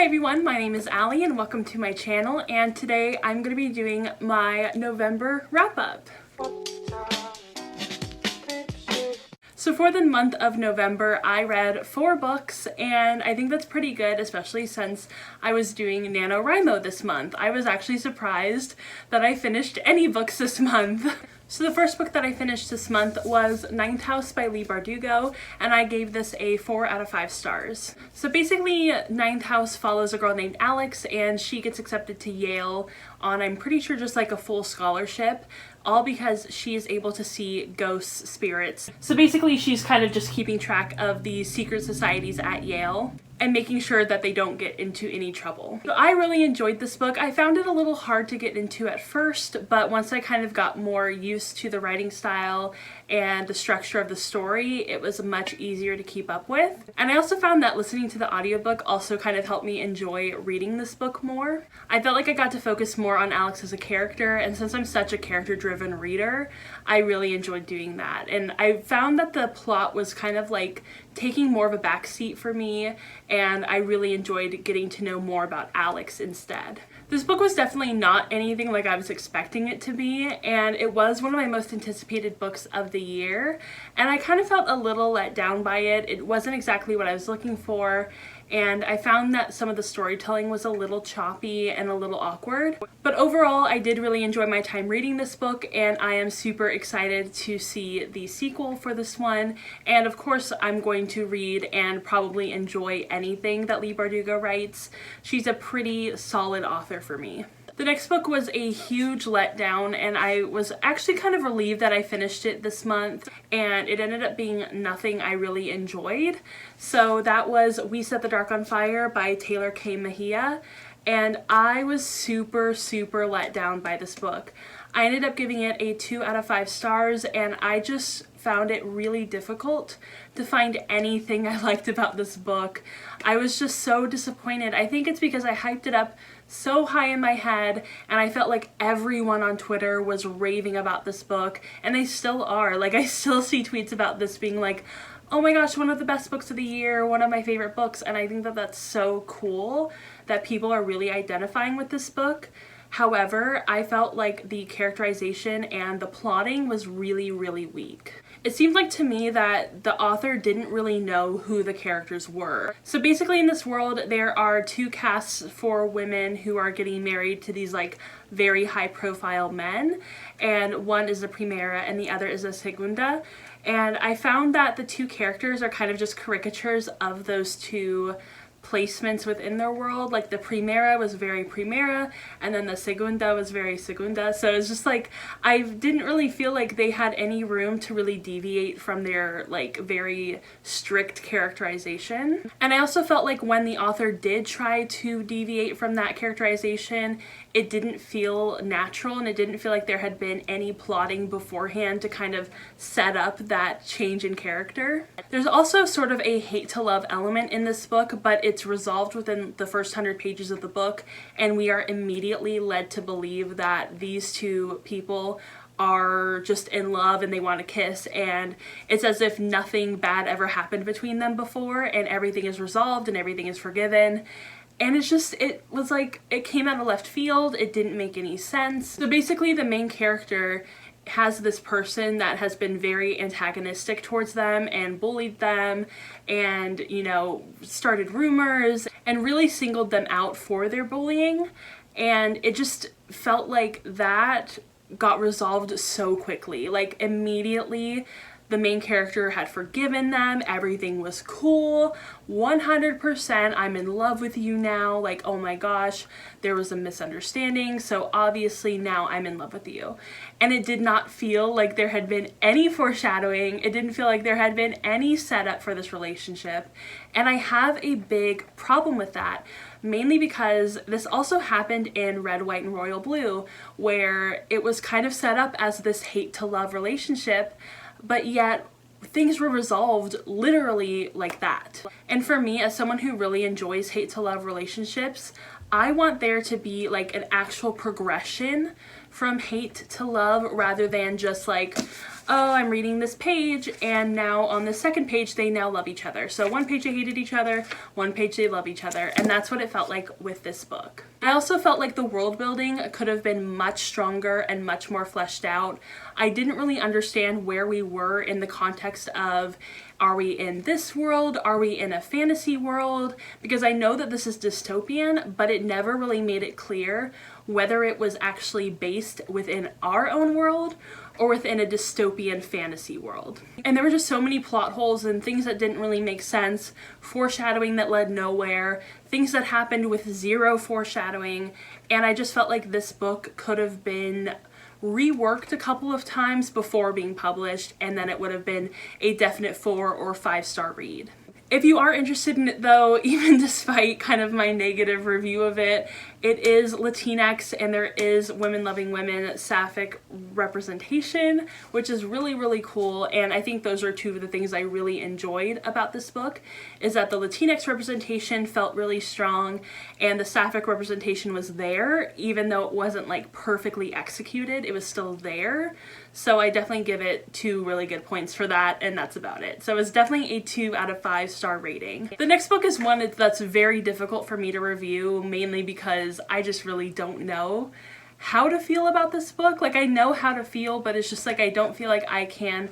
Hi everyone, my name is Allie and welcome to my channel, and today I'm going to be doing my November wrap-up. So for the month of November, I read 4 books, and I think that's pretty good, especially since I was doing NaNoWriMo this month. I was actually surprised that I finished any books this month. So the first book that I finished this month was Ninth House by Leigh Bardugo, and I gave this a 4 out of 5 stars. So basically, Ninth House follows a girl named Alex, and she gets accepted to Yale on, I'm pretty sure, just like a full scholarship, all because she is able to see ghosts, spirits. So basically, she's kind of just keeping track of the secret societies at Yale and making sure that they don't get into any trouble. So I really enjoyed this book. I found it a little hard to get into at first, but once I kind of got more used to the writing style and the structure of the story, it was much easier to keep up with. And I also found that listening to the audiobook also kind of helped me enjoy reading this book more. I felt like I got to focus more on Alex as a character, and since I'm such a character-driven reader, I really enjoyed doing that. And I found that the plot was kind of like taking more of a backseat for me, and I really enjoyed getting to know more about Alex instead. This book was definitely not anything like I was expecting it to be, and it was one of my most anticipated books of the year, and I kind of felt a little let down by it. It wasn't exactly what I was looking for, and I found that some of the storytelling was a little choppy and a little awkward. But overall, I did really enjoy my time reading this book, and I am super excited to see the sequel for this one. And of course, I'm going to read and probably enjoy anything that Leigh Bardugo writes. She's a pretty solid author for me. The next book was a huge letdown, and I was actually kind of relieved that I finished it this month, and it ended up being nothing I really enjoyed. So that was We Set the Dark on Fire by Taylor K. Mejia, and I was super let down by this book. I ended up giving it a 2 out of 5 stars, and I just found it really difficult to find anything I liked about this book. I was just so disappointed. I think it's because I hyped it up so high in my head, and I felt like everyone on Twitter was raving about this book, and they still are. Like, I still see tweets about this being like, oh my gosh, one of the best books of the year, one of my favorite books, and I think that that's so cool that people are really identifying with this book. However, I felt like the characterization and the plotting was really weak. It seemed like to me that the author didn't really know who the characters were. So basically in this world, there are 2 casts for women who are getting married to these like very high profile men, and one is a primera and the other is a segunda. And I found that the 2 characters are kind of just caricatures of those 2 placements within their world. Like the primera was very primera, and then the segunda was very segunda. So it's just like, I didn't really feel like they had any room to really deviate from their like very strict characterization. And I also felt like when the author did try to deviate from that characterization, it didn't feel natural, and it didn't feel like there had been any plotting beforehand to kind of set up that change in character. There's also sort of a hate to love element in this book, but it's resolved within the first 100 pages of the book, and we are immediately led to believe that these 2 people are just in love and they want to kiss, and it's as if nothing bad ever happened between them before, and everything is resolved and everything is forgiven. And it's just, it was like, it came out of left field, it didn't make any sense. So basically the main character has this person that has been very antagonistic towards them and bullied them and, you know, started rumors and really singled them out for their bullying. And it just felt like that got resolved so quickly. Like immediately, the main character had forgiven them, everything was cool, 100% I'm in love with you now, like oh my gosh, there was a misunderstanding, so obviously now I'm in love with you. And it did not feel like there had been any foreshadowing, it didn't feel like there had been any setup for this relationship, and I have a big problem with that. Mainly because this also happened in Red, White, and Royal Blue, where it was kind of set up as this hate to love relationship, but yet things were resolved literally like that. And for me, as someone who really enjoys hate to love relationships, I want there to be like an actual progression from hate to love rather than just like, oh, I'm reading this page and now on the second page they now love each other. So one page they hated each other, one page they love each other, and that's what it felt like with this book. I also felt like the world building could have been much stronger and much more fleshed out. I didn't really understand where we were in the context of, are we in this world? Are we in a fantasy world? Because I know that this is dystopian, but it never really made it clear whether it was actually based within our own world or within a dystopian fantasy world. And there were just so many plot holes and things that didn't really make sense, foreshadowing that led nowhere, things that happened with zero foreshadowing, and I just felt like this book could have been reworked a couple of times before being published, and then it would have been a definite 4 or 5-star read. If you are interested in it though, even despite kind of my negative review of it, it is Latinx and there is women loving women sapphic representation, which is really, really cool. And I think those are two of the things I really enjoyed about this book, is that the Latinx representation felt really strong and the sapphic representation was there, even though it wasn't like perfectly executed, it was still there. So I definitely give it 2 really good points for that, and that's about it. So it's definitely a 2 out of 5-star rating. The next book is one that's very difficult for me to review, mainly because I just really don't know how to feel about this book. Like, I know how to feel, but it's just like I don't feel like I can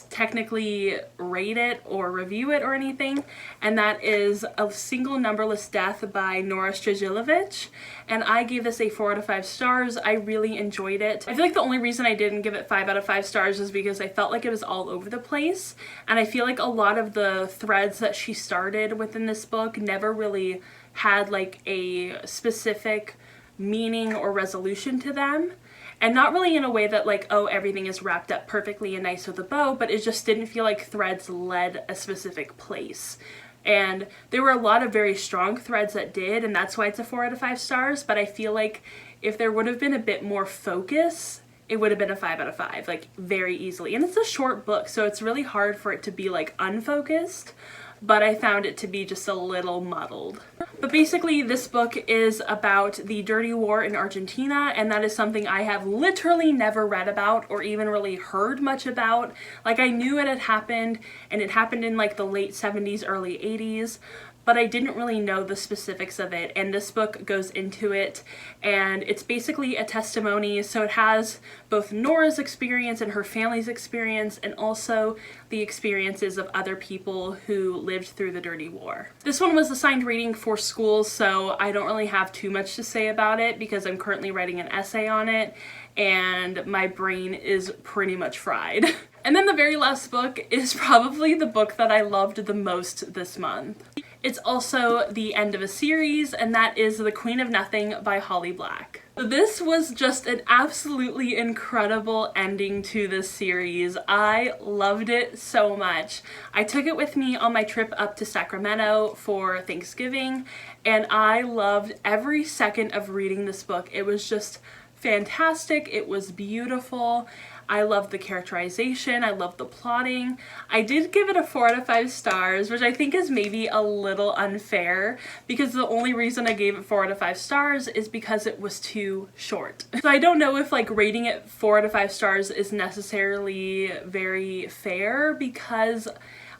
technically rate it or review it or anything, and that is A Single Numberless Death by Nora Strzelecki, and I gave this a 4 out of 5 stars. I really enjoyed it. I feel like the only reason I didn't give it 5 out of 5 stars is because I felt like it was all over the place, and I feel like a lot of the threads that she started within this book never really had like a specific meaning or resolution to them. And not really in a way that like, oh, everything is wrapped up perfectly and nice with a bow, but it just didn't feel like threads led a specific place. And there were a lot of very strong threads that did, and that's why it's a 4 out of 5 stars, but I feel like if there would have been a bit more focus, it would have been a 5 out of 5, like very easily. And it's a short book, so it's really hard for it to be like unfocused, but I found it to be just a little muddled. But basically this book is about the dirty war in Argentina, and that is something I have literally never read about or even really heard much about. Like, I knew it had happened, and it happened in like the late 70s, early 80s, but I didn't really know the specifics of it, and this book goes into it, and it's basically a testimony, so it has both Nora's experience and her family's experience, and also the experiences of other people who lived through the dirty war. This one was assigned reading for schools, so I don't really have too much to say about it because I'm currently writing an essay on it, and my brain is pretty much fried. And then the very last book is probably the book that I loved the most this month. It's also the end of a series, and that is The Queen of Nothing by Holly Black. This was just an absolutely incredible ending to this series. I loved it so much. I took it with me on my trip up to Sacramento for Thanksgiving, and I loved every second of reading this book. It was just fantastic. It was beautiful. I loved the characterization. I loved the plotting. I did give it a 4 out of 5 stars, which I think is maybe a little unfair because the only reason I gave it 4 out of 5 stars is because it was too short. So I don't know if like rating it 4 out of 5 stars is necessarily very fair because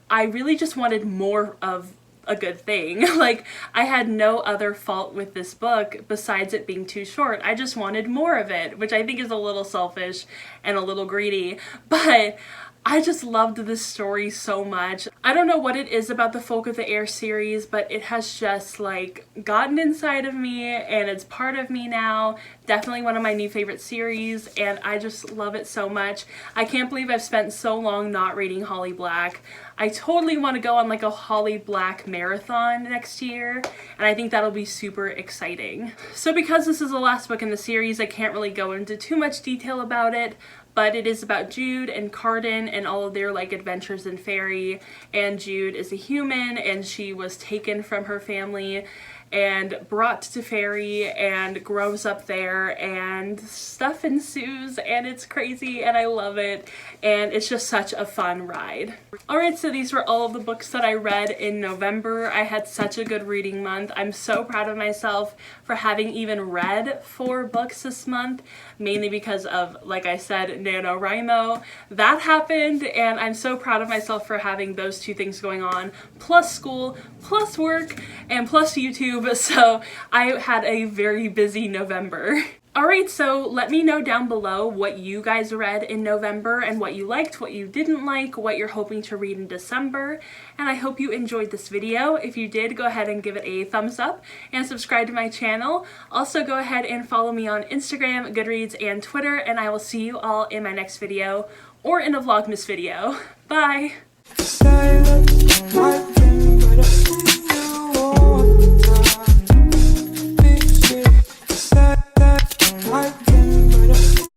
I really just wanted more of a good thing. Like, I had no other fault with this book besides it being too short. I just wanted more of it, which I think is a little selfish and a little greedy, but I just loved this story so much. I don't know what it is about the Folk of the Air series, but it has just like gotten inside of me and it's part of me now. Definitely one of my new favorite series, and I just love it so much. I can't believe I've spent so long not reading Holly Black. I totally want to go on like a Holly Black marathon next year, and I think that'll be super exciting. So because this is the last book in the series, I can't really go into too much detail about it, but it is about Jude and Carden and all of their like adventures in Fairy, and Jude is a human and she was taken from her family and brought to Ferry and grows up there, and stuff ensues and it's crazy and I love it, and it's just such a fun ride. Alright, so these were all of the books that I read in November. I had such a good reading month. I'm so proud of myself for having even read 4 books this month, mainly because of, like I said, NaNoWriMo. That happened, and I'm so proud of myself for having those 2 things going on, plus school, plus work, and plus YouTube, so I had a very busy November. Alright, so let me know down below what you guys read in November and what you liked, what you didn't like, what you're hoping to read in December, and I hope you enjoyed this video. If you did, go ahead and give it a thumbs up and subscribe to my channel. Also, go ahead and follow me on Instagram, Goodreads, and Twitter, and I will see you all in my next video or in a Vlogmas video. Bye!